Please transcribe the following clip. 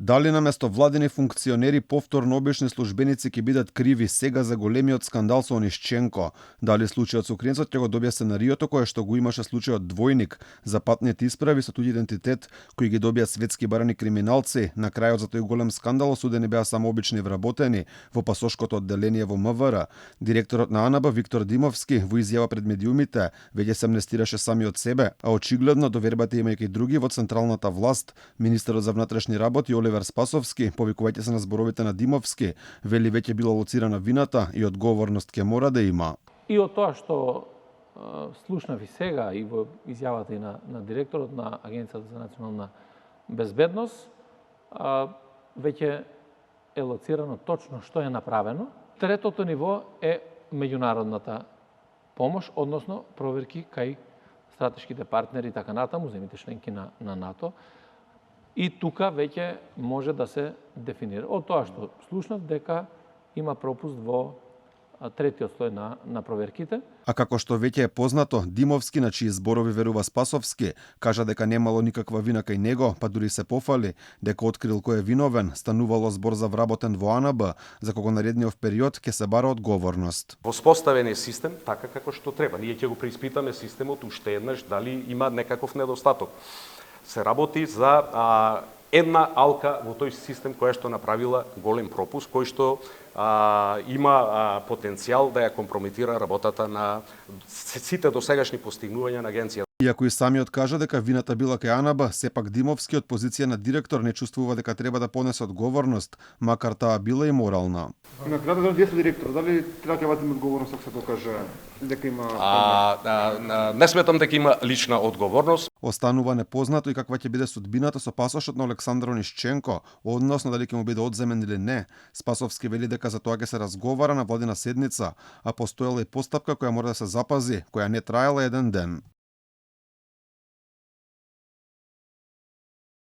Дали наместо владини функционери повторно обични службеници ќе бидат криви сега за големиот скандал со Онишченко? Дали случајот со Украинецот ќе го добие сценариото кое што го имаше случајот Двојник за патните исправи со туѓ идентитет кои ги добија светски барани криминалци? На крајот за тој голем скандал осудени беа само обични вработени во пасошкото одделение во МВР. Директорот на АНБ Виктор Димовски во изјава пред медиумите веќе се амнестираше сами од себе, а очигледно довербата имајќи други во централната власт. Министерот за внатрешни работи Оливер Спасовски, повикувајќи се на зборовите на Димовски, вели веќе била лоцирана вината и одговорност ќе мора да има. И од тоа што слушнав и сега и во изјавата и на директорот на Агенцијата за национална безбедност, веќе е лоцирано точно што е направено. Третото ниво е меѓународната помош, односно проверки кај стратешките партнери и така натаму, земите членки на НАТО. И тука веќе може да се дефинира. Од тоа што слушнав дека има пропуст во третиот слој на проверките. А како што веќе е познато, Димовски, на чии зборови верува Спасовски, кажа дека немало никаква вина кај него, па дури се пофали дека открил кој е виновен, станувало збор за вработен во АНБ, за кого наредниот период ќе се бара одговорност. Воспоставен е систем така како што треба. Ние ќе го преиспитаме системот уште еднаш дали има некаков недостаток. Се работи за една алка во тој систем која што направила голем пропуск, кој што има потенцијал да ја компрометира работата на сите досегашни постигнувања на агенцијата. Иако и самиот кажа дека вината била кај АНБ, сепак Димовски од позиција на директор не чувствува дека треба да понесе одговорност, макар таа била и морална. На крајот дали вие сте директор, дали треба ќе ватиме одговорност ако се докаже дека има не сметам дека има лична одговорност. Останува непознато и каква ќе биде судбината со пасошот на Александар Онишченко, односно дали ќе му биде одземен или не. Спасовски вели дека за тоа ќе се разговара на владина седница, а постоела и постапка која мора да се запази, која не траела еден ден.